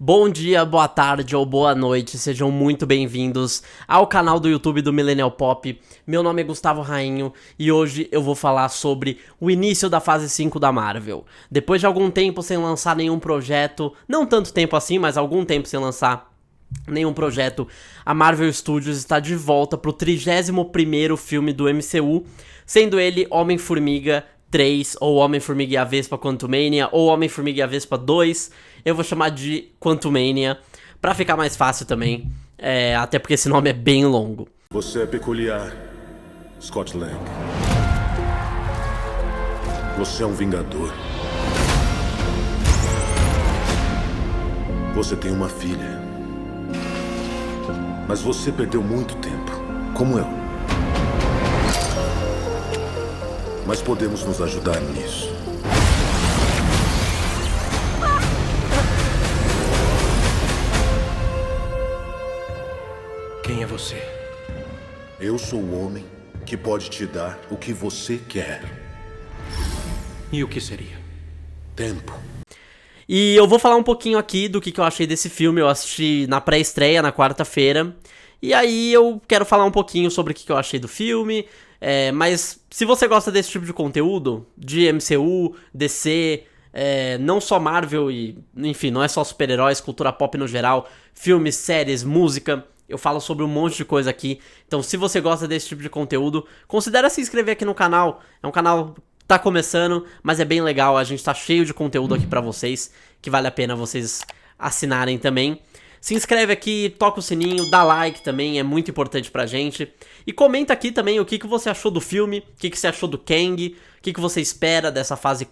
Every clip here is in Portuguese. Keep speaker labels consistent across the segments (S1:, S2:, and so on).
S1: Bom dia, boa tarde ou boa noite, sejam muito bem-vindos ao canal do YouTube do Millennial Pop. Meu nome é Gustavo Rainho e hoje eu vou falar sobre o início da fase 5 da Marvel. Depois de algum tempo sem lançar nenhum projeto, não tanto tempo assim, mas algum tempo sem lançar nenhum projeto, a Marvel Studios está de volta pro 31º filme do MCU, sendo ele Homem-Formiga 3, ou Homem-Formiga e a Vespa Quantumania, ou Homem-Formiga e a Vespa 2, eu vou chamar de Quantumania, pra ficar mais fácil também, até porque esse nome é bem longo.
S2: Você é peculiar, Scott Lang. Você é um vingador. Você tem uma filha. Mas você perdeu muito tempo, como eu. Mas podemos nos ajudar nisso.
S3: Quem é você?
S2: Eu sou o homem que pode te dar o que você quer.
S3: E o que seria?
S2: Tempo.
S1: E eu vou falar um pouquinho aqui do que eu achei desse filme. Eu assisti na pré-estreia, na quarta-feira. E aí eu quero falar um pouquinho sobre o que eu achei do filme. Mas se você gosta desse tipo de conteúdo, de MCU, DC, não só Marvel e, enfim, não é só super-heróis, cultura pop no geral, filmes, séries, música, eu falo sobre um monte de coisa aqui. Então se você gosta desse tipo de conteúdo, considere se inscrever aqui no canal. É um canal que tá começando, mas é bem legal, a gente tá cheio de conteúdo aqui pra vocês, que vale a pena vocês assinarem também. Se inscreve aqui, toca o sininho, dá like também, é muito importante pra gente. E comenta aqui também o que você achou do filme, o que você achou do Kang, o que você espera dessa fase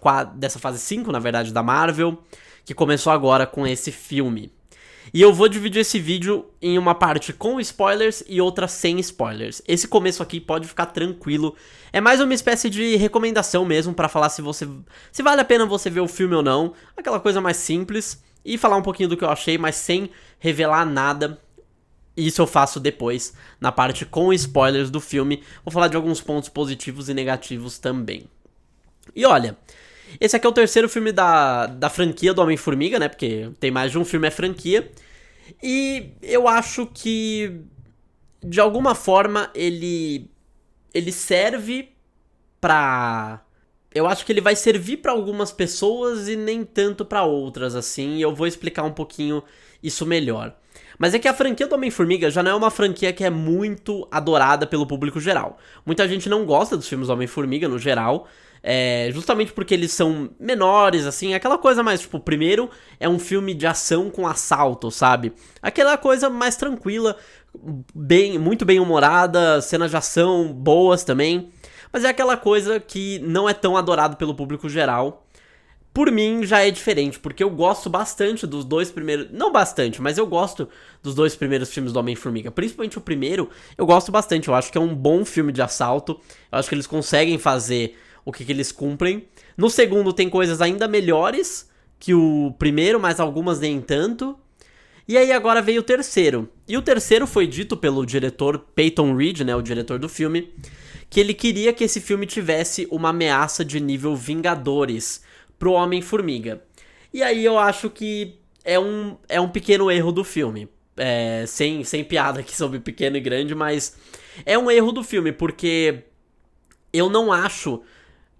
S1: 5, na verdade, da Marvel, que começou agora com esse filme. E eu vou dividir esse vídeo em uma parte com spoilers e outra sem spoilers. Esse começo aqui pode ficar tranquilo, é mais uma espécie de recomendação mesmo pra falar se vale a pena você ver o filme ou não, aquela coisa mais simples. E falar um pouquinho do que eu achei, mas sem revelar nada. Isso eu faço depois, na parte com spoilers do filme. Vou falar de alguns pontos positivos e negativos também. E olha, esse aqui é o terceiro filme da franquia do Homem-Formiga, né? Porque tem mais de um filme, é franquia. E eu acho que, de alguma forma, ele serve pra... Eu acho que ele vai servir pra algumas pessoas e nem tanto pra outras, assim, e eu vou explicar um pouquinho isso melhor. Mas é que a franquia do Homem-Formiga já não é uma franquia que é muito adorada pelo público geral. Muita gente não gosta dos filmes do Homem-Formiga, no geral, justamente porque eles são menores, assim, aquela coisa mais, tipo, primeiro é um filme de ação com assalto, sabe? Aquela coisa mais tranquila, muito bem humorada, cenas de ação boas também. Mas é aquela coisa que não é tão adorado pelo público geral. Por mim já é diferente, porque eu gosto bastante dos dois primeiros... Não bastante, mas eu gosto dos dois primeiros filmes do Homem-Formiga. Principalmente o primeiro, eu gosto bastante. Eu acho que é um bom filme de assalto. Eu acho que eles conseguem fazer o que eles cumprem. No segundo tem coisas ainda melhores que o primeiro, mas algumas nem tanto. E aí agora veio o terceiro. E o terceiro foi dito pelo diretor Peyton Reed, né, o diretor do filme, que ele queria que esse filme tivesse uma ameaça de nível Vingadores pro Homem-Formiga. E aí eu acho que é um pequeno erro do filme. Sem piada aqui sobre pequeno e grande, mas é um erro do filme, porque eu não acho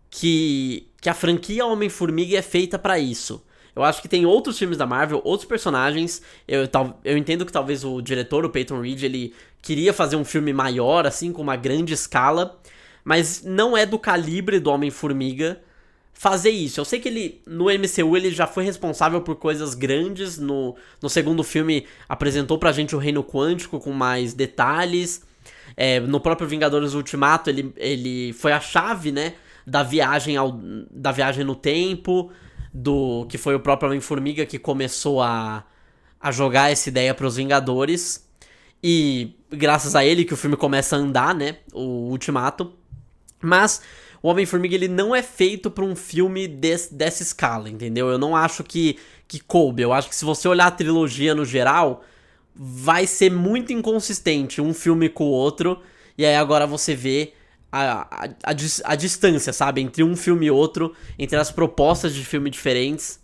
S1: que a franquia Homem-Formiga é feita pra isso. Eu acho que tem outros filmes da Marvel, outros personagens. Eu entendo que talvez o diretor, o Peyton Reed, ele queria fazer um filme maior, assim, com uma grande escala. Mas não é do calibre do Homem-Formiga fazer isso. Eu sei que ele, no MCU, ele já foi responsável por coisas grandes. No segundo filme, apresentou pra gente o Reino Quântico com mais detalhes. No próprio Vingadores Ultimato, ele foi a chave, né, da viagem no tempo, que foi o próprio Homem-Formiga que começou a jogar essa ideia pros Vingadores. E graças a ele que o filme começa a andar, né, o Ultimato. Mas o Homem-Formiga, ele não é feito pra um filme dessa escala, entendeu? Eu não acho que coube. Eu acho que se você olhar a trilogia no geral, vai ser muito inconsistente um filme com o outro. E aí agora você vê a distância, sabe? Entre um filme e outro, entre as propostas de filme diferentes.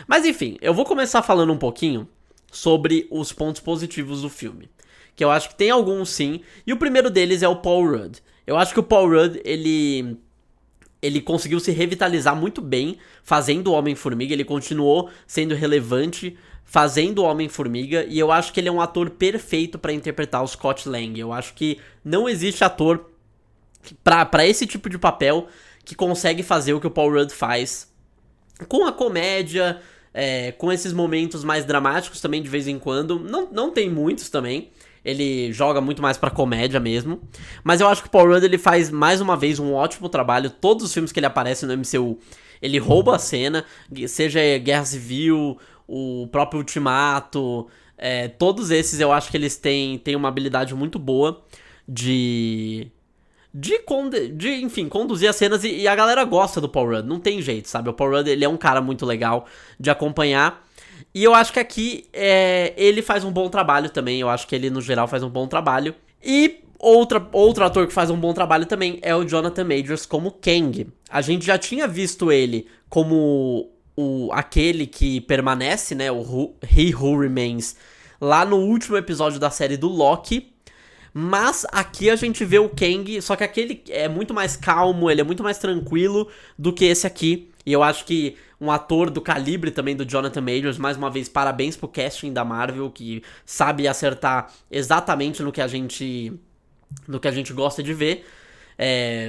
S1: Mas enfim, eu vou começar falando um pouquinho sobre os pontos positivos do filme. Que eu acho que tem alguns sim, e o primeiro deles é o Paul Rudd. Eu acho que o Paul Rudd, ele conseguiu se revitalizar muito bem fazendo o Homem-Formiga, ele continuou sendo relevante fazendo o Homem-Formiga, e eu acho que ele é um ator perfeito pra interpretar o Scott Lang. Eu acho que não existe ator pra esse tipo de papel que consegue fazer o que o Paul Rudd faz, com a comédia, com esses momentos mais dramáticos também de vez em quando. Não tem muitos também, ele joga muito mais pra comédia mesmo. Mas eu acho que o Paul Rudd, ele faz mais uma vez um ótimo trabalho. Todos os filmes que ele aparece no MCU, ele rouba a cena, seja Guerra Civil, o próprio Ultimato, todos esses eu acho que eles têm uma habilidade muito boa de enfim, conduzir as cenas, e a galera gosta do Paul Rudd, não tem jeito, sabe? O Paul Rudd, ele é um cara muito legal de acompanhar, e eu acho que aqui ele faz um bom trabalho também. Eu acho que ele, no geral, faz um bom trabalho. E outro ator que faz um bom trabalho também é o Jonathan Majors como Kang. A gente já tinha visto ele como aquele que permanece, né, o He Who Remains, lá no último episódio da série do Loki. Mas aqui a gente vê o Kang, só que aquele é muito mais calmo, ele é muito mais tranquilo do que esse aqui. E eu acho que um ator do calibre também do Jonathan Majors, mais uma vez, parabéns pro casting da Marvel, que sabe acertar exatamente no que a gente gosta de ver.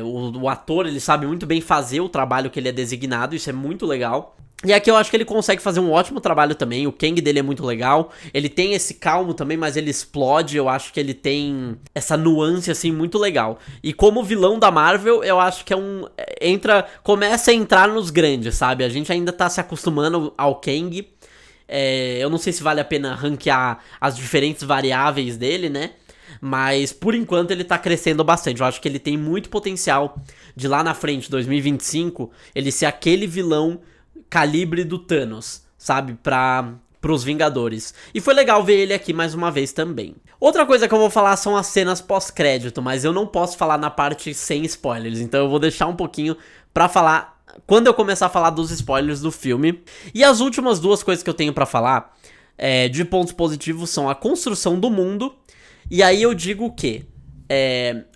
S1: O ator, ele sabe muito bem fazer o trabalho que ele é designado, isso é muito legal. E aqui eu acho que ele consegue fazer um ótimo trabalho também. O Kang dele é muito legal, ele tem esse calmo também, mas ele explode. Eu acho que ele tem essa nuance assim muito legal. E como vilão da Marvel, eu acho que começa a entrar nos grandes, sabe? A gente ainda tá se acostumando ao Kang. Eu não sei se vale a pena ranquear as diferentes variáveis dele, né? Mas por enquanto ele tá crescendo bastante. Eu acho que ele tem muito potencial de lá na frente, 2025, ele ser aquele vilão calibre do Thanos, sabe? Pros Vingadores. E foi legal ver ele aqui mais uma vez também. Outra coisa que eu vou falar são as cenas pós-crédito, mas eu não posso falar na parte sem spoilers, então eu vou deixar um pouquinho pra falar quando eu começar a falar dos spoilers do filme. E as últimas duas coisas que eu tenho pra falar de pontos positivos são a construção do mundo, e aí eu digo o quê?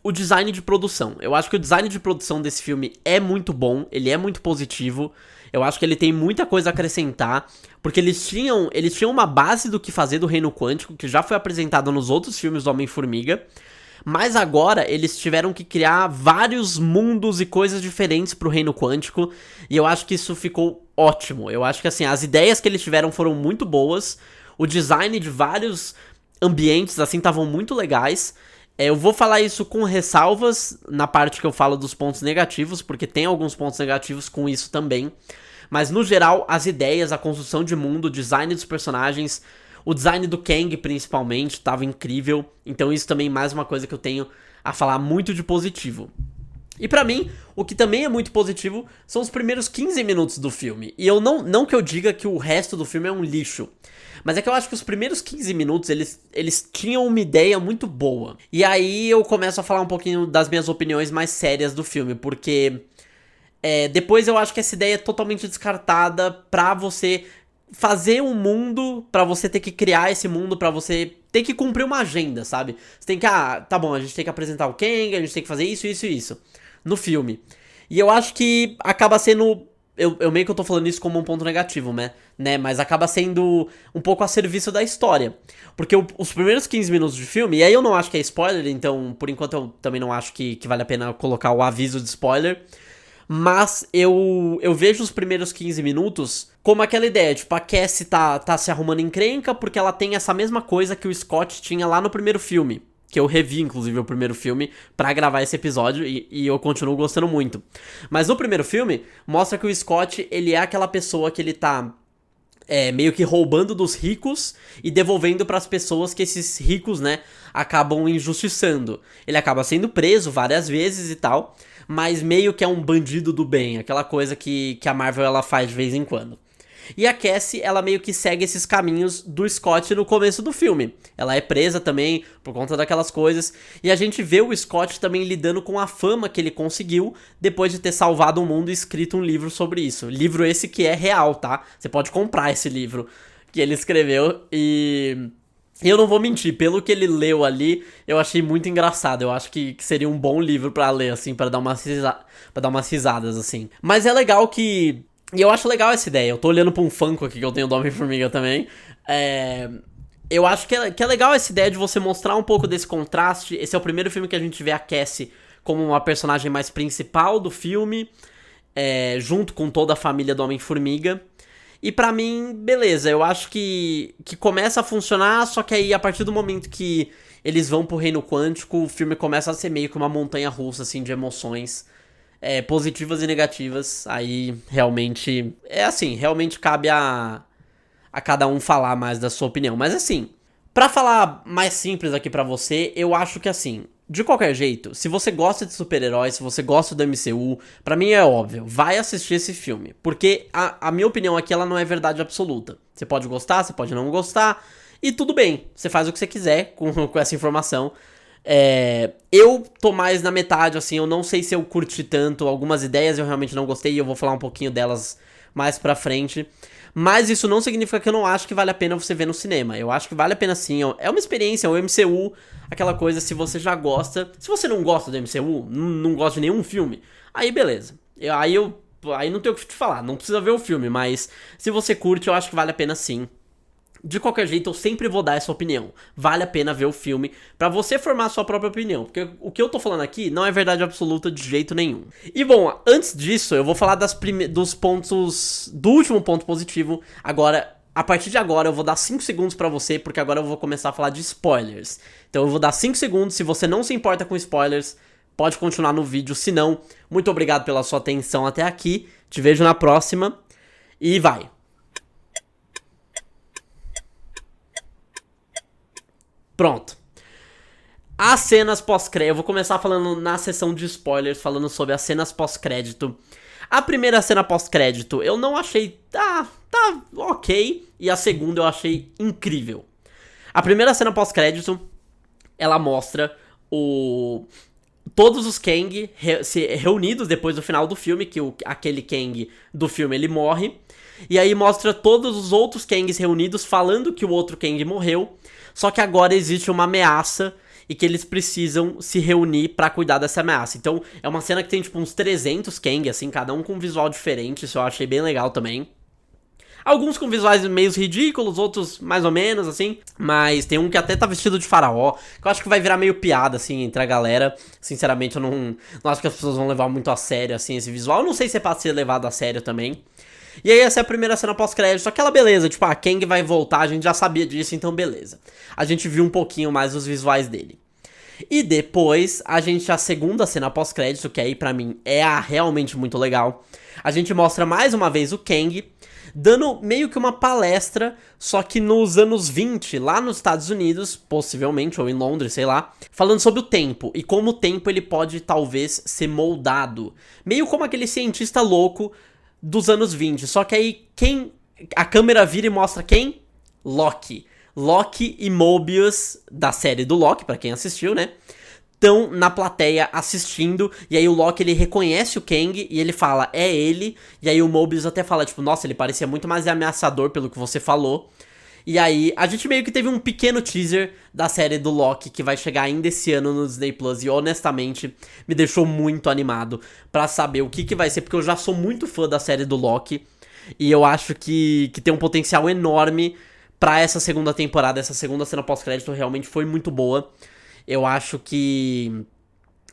S1: O design de produção. Eu acho que o design de produção desse filme é muito bom, ele é muito positivo. Eu acho que ele tem muita coisa a acrescentar, porque eles tinham uma base do que fazer do Reino Quântico, que já foi apresentado nos outros filmes do Homem-Formiga, mas agora eles tiveram que criar vários mundos e coisas diferentes pro Reino Quântico, e eu acho que isso ficou ótimo. Eu acho que assim, as ideias que eles tiveram foram muito boas, o design de vários ambientes assim estavam muito legais. Eu vou falar isso com ressalvas na parte que eu falo dos pontos negativos, porque tem alguns pontos negativos com isso também. Mas no geral, as ideias, a construção de mundo, o design dos personagens, o design do Kang principalmente, estava incrível. Então isso também é mais uma coisa que eu tenho a falar muito de positivo. E pra mim, o que também é muito positivo são os primeiros 15 minutos do filme. E eu não que eu diga que o resto do filme é um lixo, mas é que eu acho que os primeiros 15 minutos, eles tinham uma ideia muito boa. E aí eu começo a falar um pouquinho das minhas opiniões mais sérias do filme, porque depois eu acho que essa ideia é totalmente descartada pra você fazer um mundo, pra você ter que criar esse mundo, pra você ter que cumprir uma agenda, sabe? Você tem que, tá bom, a gente tem que apresentar o Kang, a gente tem que fazer isso, isso e isso no filme. E eu acho que acaba sendo... Eu meio que eu tô falando isso como um ponto negativo, né? Mas acaba sendo um pouco a serviço da história. Porque os primeiros 15 minutos de filme, e aí eu não acho que é spoiler, então por enquanto eu também não acho que vale a pena colocar o aviso de spoiler. Mas eu vejo os primeiros 15 minutos como aquela ideia, tipo, a Cassie tá se arrumando encrenca porque ela tem essa mesma coisa que o Scott tinha lá no primeiro filme. Que eu revi, inclusive, o primeiro filme pra gravar esse episódio e eu continuo gostando muito. Mas no primeiro filme, mostra que o Scott, ele é aquela pessoa que ele tá meio que roubando dos ricos e devolvendo pras pessoas que esses ricos, né, acabam injustiçando. Ele acaba sendo preso várias vezes e tal, mas meio que é um bandido do bem, aquela coisa que a Marvel ela faz de vez em quando. E a Cassie, ela meio que segue esses caminhos do Scott no começo do filme. Ela é presa também por conta daquelas coisas. E a gente vê o Scott também lidando com a fama que ele conseguiu depois de ter salvado o mundo e escrito um livro sobre isso. Livro esse que é real, tá? Você pode comprar esse livro. que ele escreveu e eu não vou mentir, pelo que ele leu ali, eu achei muito engraçado. Eu acho que seria um bom livro pra ler, assim, pra dar umas risadas, assim. Mas é legal que... E eu acho legal essa ideia. Eu tô olhando pra um Funko aqui que eu tenho do Homem-Formiga também. Eu acho que é legal essa ideia de você mostrar um pouco desse contraste. Esse é o primeiro filme que a gente vê a Cassie como uma personagem mais principal do filme, junto com toda a família do Homem-Formiga. E pra mim, beleza, eu acho que começa a funcionar, só que aí a partir do momento que eles vão pro reino quântico, o filme começa a ser meio que uma montanha-russa, assim, de emoções positivas e negativas. Aí realmente, realmente cabe a cada um falar mais da sua opinião. Mas assim, pra falar mais simples aqui pra você, eu acho que assim, de qualquer jeito, se você gosta de super-heróis, se você gosta do MCU, pra mim é óbvio, vai assistir esse filme. Porque a minha opinião aqui, ela não é verdade absoluta. Você pode gostar, você pode não gostar, e tudo bem, você faz o que você quiser com essa informação. Eu tô mais na metade, assim, eu não sei se eu curti tanto, algumas ideias eu realmente não gostei, e eu vou falar um pouquinho delas mais pra frente. Mas isso não significa que eu não acho que vale a pena você ver no cinema. Eu acho que vale a pena sim. É uma experiência, o MCU, aquela coisa, se você já gosta. Se você não gosta do MCU, não gosta de nenhum filme, aí beleza. Aí não tenho o que te falar, não precisa ver o filme, mas se você curte, eu acho que vale a pena sim. De qualquer jeito, eu sempre vou dar essa opinião. Vale a pena ver o filme pra você formar a sua própria opinião. Porque o que eu tô falando aqui não é verdade absoluta de jeito nenhum. E bom, antes disso, eu vou falar dos pontos... do último ponto positivo. Agora, a partir de agora, eu vou dar 5 segundos pra você, porque agora eu vou começar a falar de spoilers. Então eu vou dar 5 segundos, se você não se importa com spoilers, pode continuar no vídeo. Se não, muito obrigado pela sua atenção até aqui. Te vejo na próxima. E vai! Pronto. As cenas pós-crédito. Eu vou começar falando na sessão de spoilers, falando sobre as cenas pós-crédito. A primeira cena pós-crédito eu não achei... Tá ok. E a segunda eu achei incrível. A primeira cena pós-crédito, ela mostra todos os Kang se reunidos depois do final do filme, que aquele Kang do filme ele morre. E aí mostra todos os outros Kangs reunidos falando que o outro Kang morreu. Só que agora existe uma ameaça e que eles precisam se reunir pra cuidar dessa ameaça. Então é uma cena que tem tipo uns 300 Kang, assim, cada um com um visual diferente. Isso eu achei bem legal também. Alguns com visuais meio ridículos, outros mais ou menos, assim. Mas tem um que até tá vestido de faraó, que eu acho que vai virar meio piada, assim, entre a galera. Sinceramente, eu não acho que as pessoas vão levar muito a sério, assim, esse visual. Eu não sei se é pra ser levado a sério também. E aí essa é a primeira cena pós-crédito, aquela beleza, tipo, a Kang vai voltar, a gente já sabia disso, então beleza. A gente viu um pouquinho mais os visuais dele. E depois, a segunda cena pós-crédito, que aí pra mim é realmente muito legal. A gente mostra mais uma vez o Kang, dando meio que uma palestra, só que nos anos 20, lá nos Estados Unidos, possivelmente, ou em Londres, sei lá, falando sobre o tempo, e como o tempo ele pode talvez ser moldado. Meio como aquele cientista louco dos anos 20, só que aí a câmera vira e mostra quem? Loki e Mobius, da série do Loki, pra quem assistiu, né, estão na plateia assistindo, e aí o Loki ele reconhece o Kang, e ele fala, é ele, e aí o Mobius até fala, tipo, nossa, ele parecia muito mais ameaçador pelo que você falou. E aí, a gente meio que teve um pequeno teaser da série do Loki, que vai chegar ainda esse ano no Disney Plus, e honestamente, me deixou muito animado pra saber o que vai ser, porque eu já sou muito fã da série do Loki, e eu acho que tem um potencial enorme pra essa segunda temporada. Essa segunda cena pós-crédito realmente foi muito boa. Eu acho que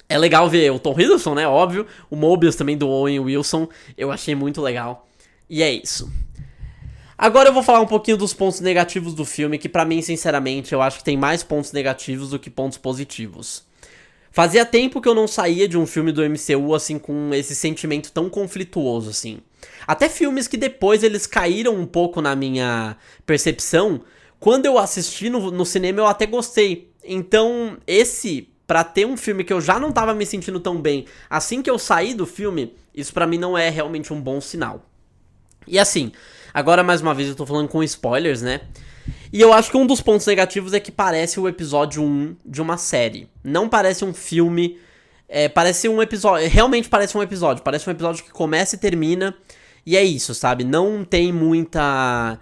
S1: é legal ver o Tom Hiddleston, né, óbvio, o Mobius também do Owen Wilson, eu achei muito legal, e é isso. Agora eu vou falar um pouquinho dos pontos negativos do filme, que pra mim, sinceramente, eu acho que tem mais pontos negativos do que pontos positivos. Fazia tempo que eu não saía de um filme do MCU, assim, com esse sentimento tão conflituoso, assim. Até filmes que depois eles caíram um pouco na minha percepção, quando eu assisti no cinema eu até gostei. Então, pra ter um filme que eu já não tava me sentindo tão bem, assim que eu saí do filme, isso pra mim não é realmente um bom sinal. E assim, agora mais uma vez eu tô falando com spoilers, né? E eu acho que um dos pontos negativos é que parece o episódio 1 de uma série. Não parece um filme, parece um episódio, realmente parece um episódio que começa e termina, e é isso, sabe? Não tem muita...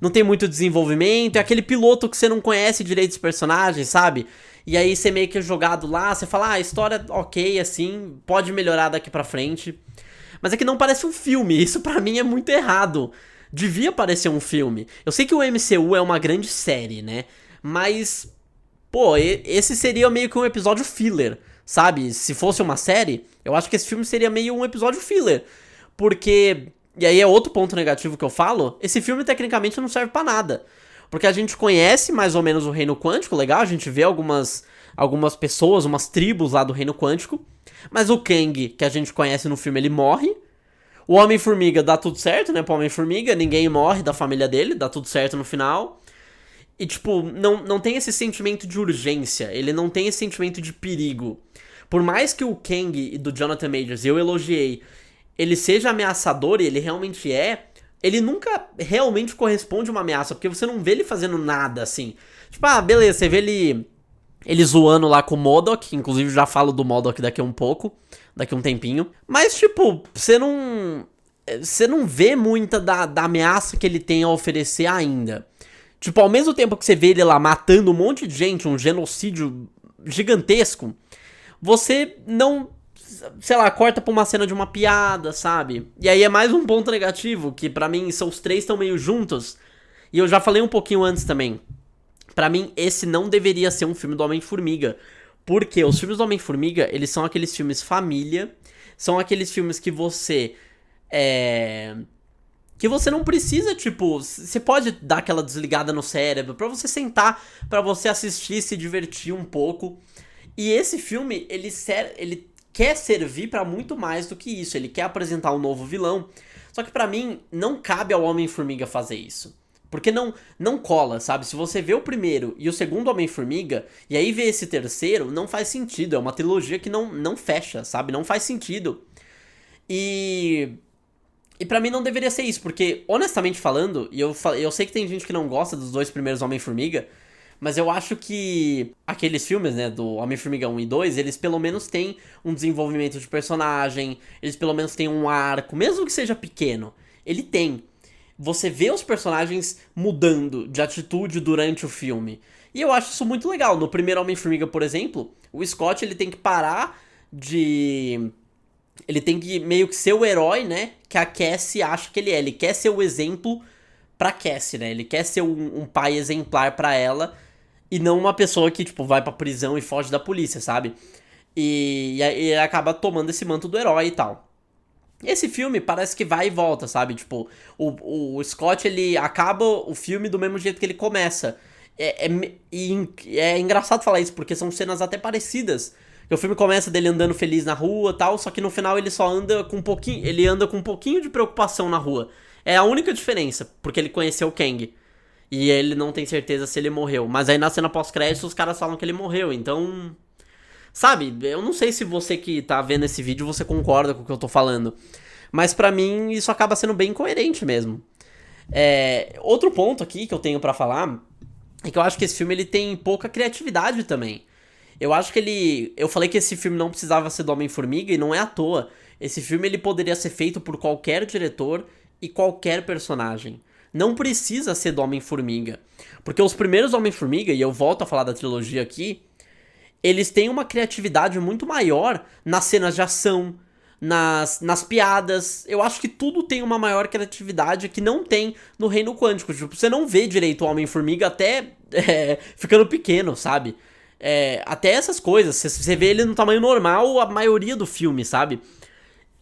S1: não tem muito desenvolvimento, é aquele piloto que você não conhece direito os personagens, sabe? E aí você meio que é jogado lá, você fala, a história ok, assim, pode melhorar daqui pra frente. Mas é que não parece um filme, isso pra mim é muito errado. Devia parecer um filme. Eu sei que o MCU é uma grande série, né? Mas, pô, esse seria meio que um episódio filler, sabe? Se fosse uma série, eu acho que esse filme seria meio um episódio filler. Porque, e aí é outro ponto negativo que eu falo, esse filme tecnicamente não serve pra nada. Porque a gente conhece mais ou menos o Reino Quântico, legal, a gente vê algumas pessoas, umas tribos lá do Reino Quântico. Mas o Kang, que a gente conhece no filme, ele morre. O Homem-Formiga dá tudo certo, né, pro Homem-Formiga, ninguém morre da família dele, dá tudo certo no final. E, tipo, não tem esse sentimento de urgência, ele não tem esse sentimento de perigo. Por mais que o Kang e do Jonathan Majors, eu elogiei, ele seja ameaçador, e ele realmente é, ele nunca realmente corresponde a uma ameaça, porque você não vê ele fazendo nada, assim. Tipo, beleza, você vê ele zoando lá com o MODOK, inclusive já falo do MODOK daqui a um tempinho. Mas, tipo, você não vê muita da ameaça que ele tem a oferecer ainda. Tipo, ao mesmo tempo que você vê ele lá matando um monte de gente, um genocídio gigantesco, você não, sei lá, corta pra uma cena de uma piada, sabe? E aí é mais um ponto negativo, que pra mim são os três estão meio juntos. E eu já falei um pouquinho antes também. Pra mim, esse não deveria ser um filme do Homem-Formiga. Porque os filmes do Homem-Formiga, eles são aqueles filmes família. São aqueles filmes que você... que você não precisa, tipo... Você pode dar aquela desligada no cérebro pra você sentar, pra você assistir, se divertir um pouco. E esse filme, ele quer servir pra muito mais do que isso. Ele quer apresentar um novo vilão. Só que pra mim, não cabe ao Homem-Formiga fazer isso. Porque não cola, sabe? Se você vê o primeiro e o segundo Homem-Formiga, e aí vê esse terceiro, não faz sentido. É uma trilogia que não fecha, sabe? Não faz sentido. E pra mim não deveria ser isso, porque, honestamente falando, e eu sei que tem gente que não gosta dos dois primeiros Homem-Formiga, mas eu acho que aqueles filmes, né, do Homem-Formiga 1 e 2, eles pelo menos têm um desenvolvimento de personagem, eles pelo menos têm um arco, mesmo que seja pequeno, ele tem. Você vê os personagens mudando de atitude durante o filme. E eu acho isso muito legal. No primeiro Homem-Formiga, por exemplo, o Scott, ele tem que parar de... Ele tem que meio que ser o herói, né, que a Cassie acha que ele é. Ele quer ser o exemplo pra Cassie, né? Ele quer ser um pai exemplar pra ela e não uma pessoa que, tipo, vai pra prisão e foge da polícia, sabe? E ele acaba tomando esse manto do herói e tal. Esse filme parece que vai e volta, sabe? Tipo, o Scott, ele acaba o filme do mesmo jeito que ele começa. É engraçado falar isso, porque são cenas até parecidas. O filme começa dele andando feliz na rua e tal, só que no final ele só anda com um pouquinho... Ele anda com um pouquinho de preocupação na rua. É a única diferença, porque ele conheceu o Kang. E ele não tem certeza se ele morreu. Mas aí na cena pós-crédito os caras falam que ele morreu, então... Sabe, eu não sei se você que tá vendo esse vídeo, você concorda com o que eu tô falando. Mas pra mim, isso acaba sendo bem coerente mesmo. Outro ponto aqui que eu tenho pra falar é que eu acho que esse filme ele tem pouca criatividade também. Eu acho que eu falei que esse filme não precisava ser do Homem-Formiga e não é à toa. Esse filme ele poderia ser feito por qualquer diretor e qualquer personagem. Não precisa ser do Homem-Formiga. Porque os primeiros Homem-Formiga, e eu volto a falar da trilogia aqui... Eles têm uma criatividade muito maior nas cenas de ação, nas piadas. Eu acho que tudo tem uma maior criatividade que não tem no Reino Quântico. Tipo, você não vê direito o Homem-Formiga até ficando pequeno, sabe? Até essas coisas. Você vê ele no tamanho normal a maioria do filme, sabe?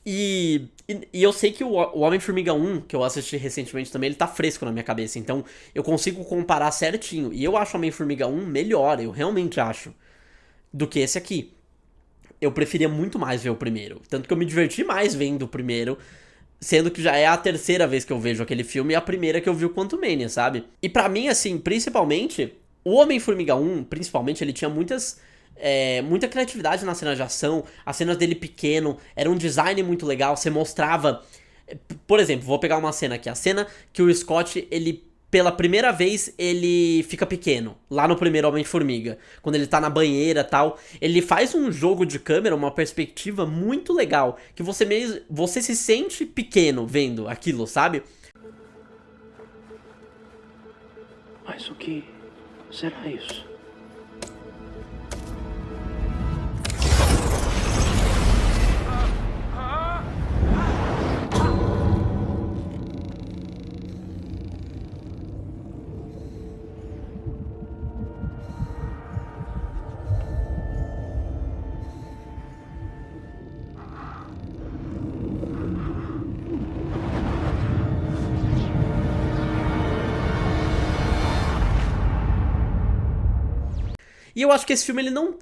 S1: E eu sei que o Homem-Formiga 1, que eu assisti recentemente também, ele tá fresco na minha cabeça. Então eu consigo comparar certinho. E eu acho o Homem-Formiga 1 melhor, eu realmente acho, do que esse aqui. Eu preferia muito mais ver o primeiro. Tanto que eu me diverti mais vendo o primeiro, sendo que já é a terceira vez que eu vejo aquele filme e a primeira que eu vi o Quantumania, sabe? E pra mim, assim, principalmente, o Homem-Formiga 1, principalmente, ele tinha muita criatividade na cena de ação. As cenas dele pequeno, era um design muito legal, você mostrava... Por exemplo, vou pegar uma cena aqui. A cena que o Scott, ele... Pela primeira vez, ele fica pequeno, lá no primeiro Homem-Formiga. Quando ele tá na banheira e tal, ele faz um jogo de câmera, uma perspectiva muito legal, que você se sente pequeno vendo aquilo, sabe?
S3: Mas o que será isso?
S1: E eu acho que esse filme ele não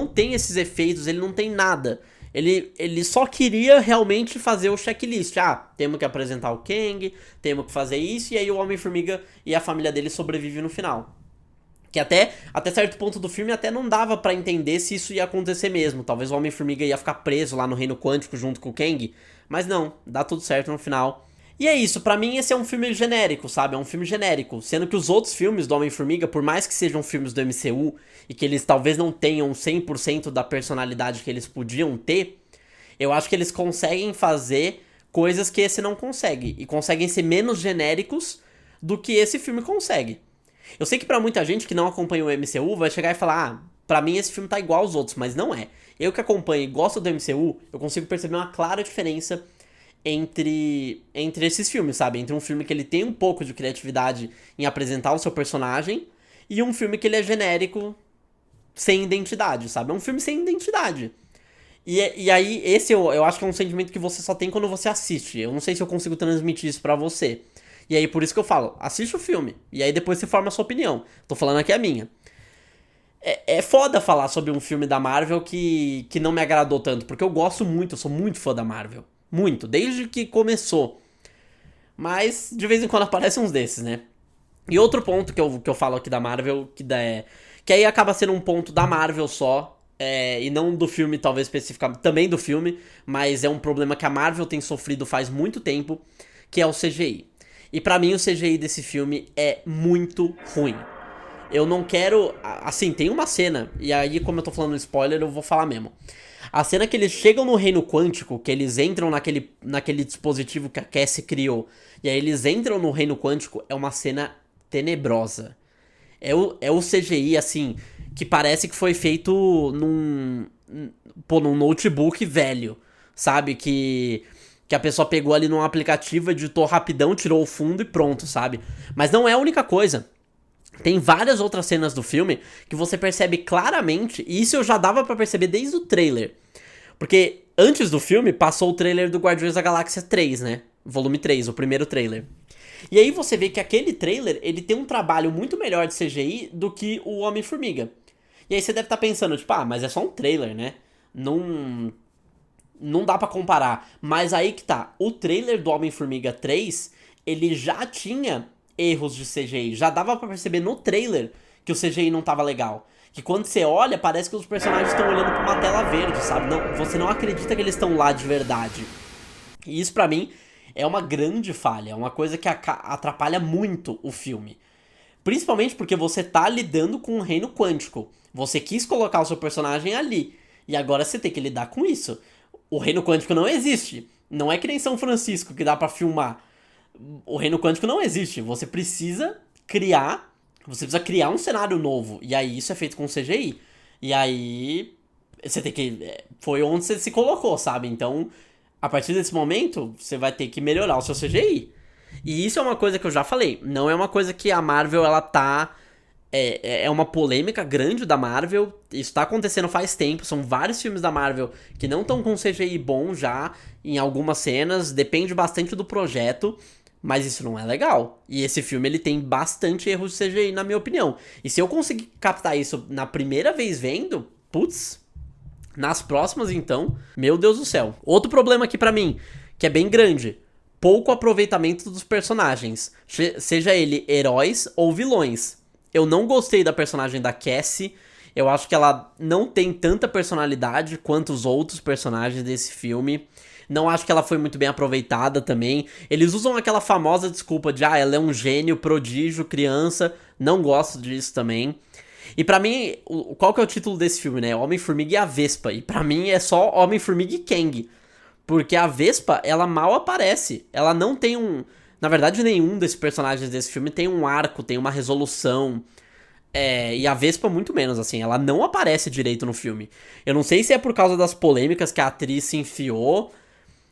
S1: tem esses efeitos, ele não tem nada. Ele só queria realmente fazer o checklist. Ah, temos que apresentar o Kang, temos que fazer isso, e aí o Homem-Formiga e a família dele sobrevivem no final. Que até certo ponto do filme até não dava pra entender se isso ia acontecer mesmo. Talvez o Homem-Formiga ia ficar preso lá no Reino Quântico junto com o Kang. Mas não, dá tudo certo no final. E é isso, pra mim esse é um filme genérico, sabe? É um filme genérico. Sendo que os outros filmes do Homem-Formiga, por mais que sejam filmes do MCU, e que eles talvez não tenham 100% da personalidade que eles podiam ter, eu acho que eles conseguem fazer coisas que esse não consegue. E conseguem ser menos genéricos do que esse filme consegue. Eu sei que pra muita gente que não acompanha o MCU vai chegar e falar, ah, pra mim esse filme tá igual aos outros, mas não é. Eu que acompanho e gosto do MCU, eu consigo perceber uma clara diferença entre esses filmes, sabe? Entre um filme que ele tem um pouco de criatividade em apresentar o seu personagem e um filme que ele é genérico, sem identidade, sabe? É um filme sem identidade. E aí, esse eu acho que é um sentimento que você só tem quando você assiste. Eu não sei se eu consigo transmitir isso pra você. E aí, por isso que eu falo, assiste o filme. E aí depois você forma a sua opinião. Tô falando aqui a minha. É foda falar sobre um filme da Marvel que não me agradou tanto, porque eu gosto muito, eu sou muito fã da Marvel. Muito, desde que começou. Mas de vez em quando aparecem uns desses, né? E outro ponto que eu falo aqui da Marvel, que aí acaba sendo um ponto da Marvel só, e não do filme, talvez especificamente, também do filme, mas é um problema que a Marvel tem sofrido faz muito tempo, que é o CGI. E pra mim o CGI desse filme é muito ruim. Eu não quero... Assim, tem uma cena, e aí como eu tô falando spoiler, eu vou falar mesmo. A cena que eles chegam no Reino Quântico, que eles entram naquele dispositivo que a Cassie criou, e aí eles entram no Reino Quântico, é uma cena tenebrosa. É o CGI, assim, que parece que foi feito num notebook velho, sabe? Que a pessoa pegou ali num aplicativo, editou rapidão, tirou o fundo e pronto, sabe? Mas não é a única coisa. Tem várias outras cenas do filme que você percebe claramente, e isso eu já dava pra perceber desde o trailer. Porque antes do filme passou o trailer do Guardiões da Galáxia 3, né? Volume 3, o primeiro trailer. E aí você vê que aquele trailer, ele tem um trabalho muito melhor de CGI do que o Homem-Formiga. E aí você deve estar pensando, tipo, mas é só um trailer, né? Não dá pra comparar. Mas aí que tá, o trailer do Homem-Formiga 3, ele já tinha erros de CGI. Já dava pra perceber no trailer que o CGI não tava legal. Que quando você olha, parece que os personagens estão olhando pra uma tela verde, sabe? Não, você não acredita que eles estão lá de verdade. E isso pra mim é uma grande falha. É uma coisa que atrapalha muito o filme. Principalmente porque você tá lidando com um reino quântico. Você quis colocar o seu personagem ali. E agora você tem que lidar com isso. O reino quântico não existe. Não é que nem São Francisco que dá pra filmar. O reino quântico não existe. Você precisa criar um cenário novo. E aí isso é feito com CGI. E aí você tem que... Foi onde você se colocou, sabe? Então, a partir desse momento, você vai ter que melhorar o seu CGI. E isso é uma coisa que eu já falei. Não é uma coisa que a Marvel, ela tá... É uma polêmica grande da Marvel. Isso tá acontecendo faz tempo. São vários filmes da Marvel que não estão com CGI bom já em algumas cenas. Depende bastante do projeto. Mas isso não é legal. E esse filme, ele tem bastante erros de CGI, na minha opinião. E se eu conseguir captar isso na primeira vez vendo, putz, nas próximas então, meu Deus do céu. Outro problema aqui pra mim, que é bem grande, pouco aproveitamento dos personagens, seja ele heróis ou vilões. Eu não gostei da personagem da Cassie. Eu acho que ela não tem tanta personalidade quanto os outros personagens desse filme. Não acho que ela foi muito bem aproveitada também. Eles usam aquela famosa desculpa de ela é um gênio, prodígio, criança. Não gosto disso também. E pra mim, qual que é o título desse filme, né? Homem-Formiga e a Vespa. E pra mim é só Homem-Formiga e Kang. Porque a Vespa, ela mal aparece. Ela não tem Na verdade, nenhum desses personagens desse filme tem um arco, tem uma resolução. E a Vespa muito menos, assim, ela não aparece direito no filme. Eu não sei se é por causa das polêmicas que a atriz se enfiou,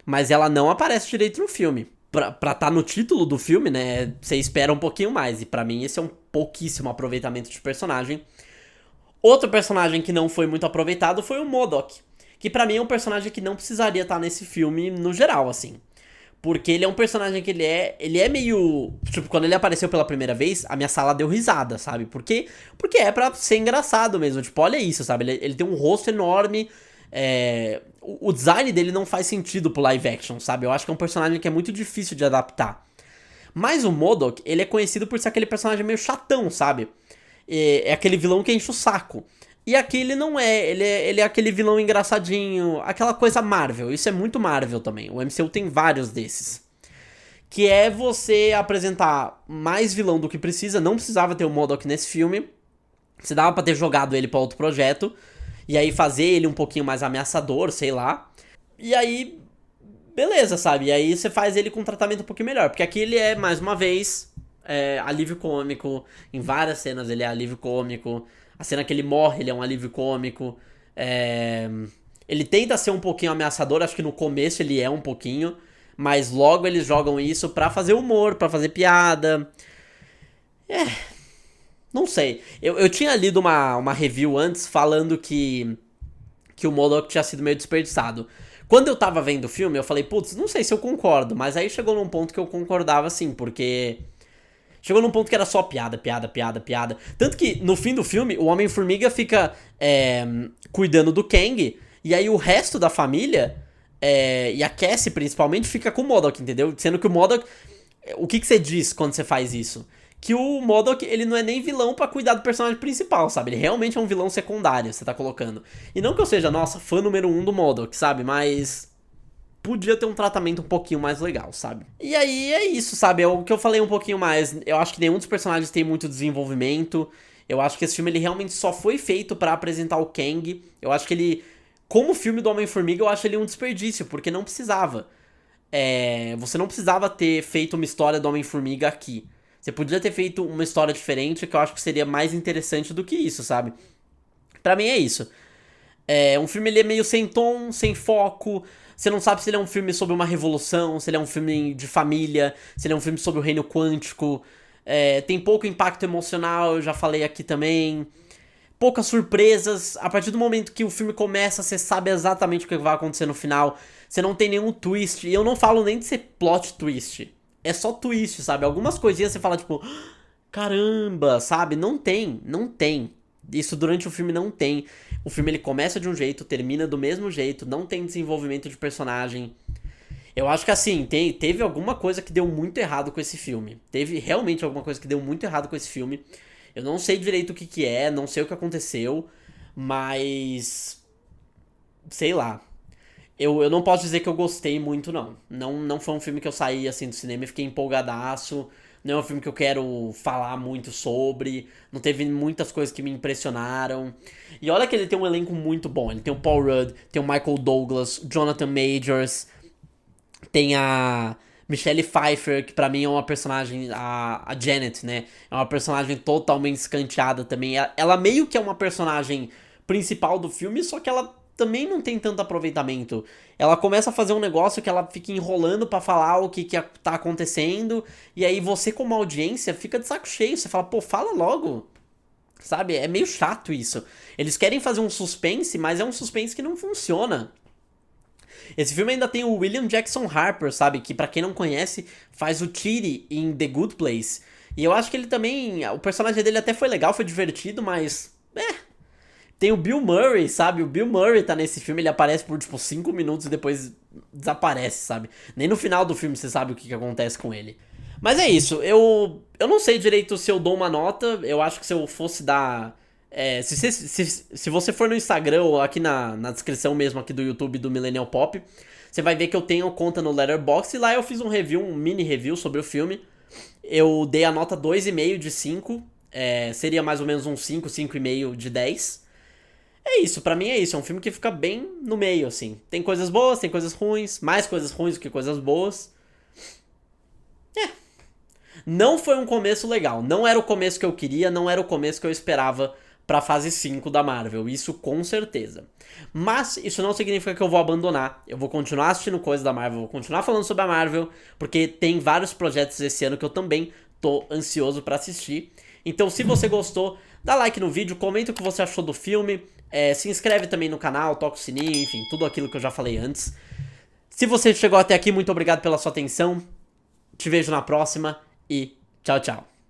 S1: mas ela não aparece direito no filme. Pra tá no título do filme, né, você espera um pouquinho mais, e pra mim esse é um pouquíssimo aproveitamento de personagem. Outro personagem que não foi muito aproveitado foi o MODOK, que pra mim é um personagem que não precisaria estar nesse filme no geral, assim. Porque ele é um personagem que ele é meio... Tipo, quando ele apareceu pela primeira vez, a minha sala deu risada, sabe? Porque é pra ser engraçado mesmo. Tipo, olha isso, sabe? Ele tem um rosto enorme. O design dele não faz sentido pro live action, sabe? Eu acho que é um personagem que é muito difícil de adaptar. Mas o MODOK, ele é conhecido por ser aquele personagem meio chatão, sabe? É aquele vilão que enche o saco. E aqui ele não é, ele é aquele vilão engraçadinho, aquela coisa Marvel, isso é muito Marvel também, o MCU tem vários desses. Que é você apresentar mais vilão do que precisa, não precisava ter o MODOK nesse filme, você dava pra ter jogado ele pra outro projeto, e aí fazer ele um pouquinho mais ameaçador, sei lá, e aí, beleza, sabe, e aí você faz ele com um tratamento um pouquinho melhor, porque aqui ele é, mais uma vez, alívio cômico, em várias cenas ele é alívio cômico. A cena que ele morre, ele é um alívio cômico. Ele tenta ser um pouquinho ameaçador, acho que no começo ele é um pouquinho, mas logo eles jogam isso pra fazer humor, pra fazer piada. Não sei. Eu tinha lido uma review antes falando que o MODOK tinha sido meio desperdiçado. Quando eu tava vendo o filme, eu falei, putz, não sei se eu concordo, mas aí chegou num ponto que eu concordava sim, porque... Chegou num ponto que era só piada, piada, piada, piada. Tanto que, no fim do filme, o Homem-Formiga fica cuidando do Kang, e aí o resto da família, e a Cassie principalmente, fica com o MODOK, entendeu? Sendo que o MODOK... O que você diz quando você faz isso? Que o MODOK, ele não é nem vilão pra cuidar do personagem principal, sabe? Ele realmente é um vilão secundário, você tá colocando. E não que eu seja, nossa, fã número 1 do MODOK, sabe? Mas... podia ter um tratamento um pouquinho mais legal, sabe? E aí é isso, sabe? É o que eu falei um pouquinho mais. Eu acho que nenhum dos personagens tem muito desenvolvimento. Eu acho que esse filme ele realmente só foi feito pra apresentar o Kang. Eu acho que ele, como filme do Homem-Formiga, eu acho ele um desperdício, porque não precisava. Você não precisava ter feito uma história do Homem-Formiga aqui. Você podia ter feito uma história diferente, que eu acho que seria mais interessante do que isso, sabe? Pra mim é isso. Um filme ele é meio sem tom, sem foco. Você não sabe se ele é um filme sobre uma revolução, se ele é um filme de família, se ele é um filme sobre o reino quântico. Tem pouco impacto emocional, eu já falei aqui também. Poucas surpresas. A partir do momento que o filme começa, você sabe exatamente o que vai acontecer no final. Você não tem nenhum twist. E eu não falo nem de ser plot twist. É só twist, sabe? Algumas coisinhas você fala tipo... caramba, sabe? Não tem. Isso durante o filme não tem. O filme ele começa de um jeito, termina do mesmo jeito, não tem desenvolvimento de personagem. Eu acho que assim, teve alguma coisa que deu muito errado com esse filme. Teve realmente alguma coisa que deu muito errado com esse filme. Eu não sei direito o que é, não sei o que aconteceu, mas... sei lá. Eu não posso dizer que eu gostei muito, não. Não foi um filme que eu saí assim do cinema e fiquei empolgadaço. Não é um filme que eu quero falar muito sobre. Não teve muitas coisas que me impressionaram. E olha que ele tem um elenco muito bom. Ele tem o Paul Rudd, tem o Michael Douglas, Jonathan Majors, tem a Michelle Pfeiffer, que pra mim é uma personagem, a Janet, né? É uma personagem totalmente escanteada também. Ela meio que é uma personagem principal do filme, só que ela também não tem tanto aproveitamento. Ela começa a fazer um negócio que ela fica enrolando pra falar o que tá acontecendo, e aí você como audiência fica de saco cheio, você fala, pô, fala logo, sabe? É meio chato isso. Eles querem fazer um suspense, mas é um suspense que não funciona. Esse filme ainda tem o William Jackson Harper, sabe? Que pra quem não conhece, faz o Chidi em The Good Place. E eu acho que ele também, o personagem dele até foi legal, foi divertido, mas... Tem o Bill Murray, sabe? O Bill Murray tá nesse filme, ele aparece por, 5 minutos e depois desaparece, sabe? Nem no final do filme você sabe o que acontece com ele. Mas é isso, eu não sei direito se eu dou uma nota, eu acho que se eu fosse dar... se você for no Instagram ou aqui na descrição mesmo aqui do YouTube do Millennial Pop, você vai ver que eu tenho conta no Letterboxd e lá eu fiz um review, um mini review sobre o filme. Eu dei a nota 2,5 de 5, seria mais ou menos um 5, 5,5 de 10. É isso, pra mim é isso, é um filme que fica bem no meio, assim. Tem coisas boas, tem coisas ruins, mais coisas ruins do que coisas boas. Não foi um começo legal, não era o começo que eu queria, não era o começo que eu esperava pra fase 5 da Marvel, isso com certeza. Mas isso não significa que eu vou abandonar, eu vou continuar assistindo coisas da Marvel, vou continuar falando sobre a Marvel, porque tem vários projetos esse ano que eu também tô ansioso pra assistir. Então se você gostou, dá like no vídeo, comenta o que você achou do filme, se inscreve também no canal, toca o sininho, enfim, tudo aquilo que eu já falei antes. Se você chegou até aqui, muito obrigado pela sua atenção, te vejo na próxima e tchau, tchau.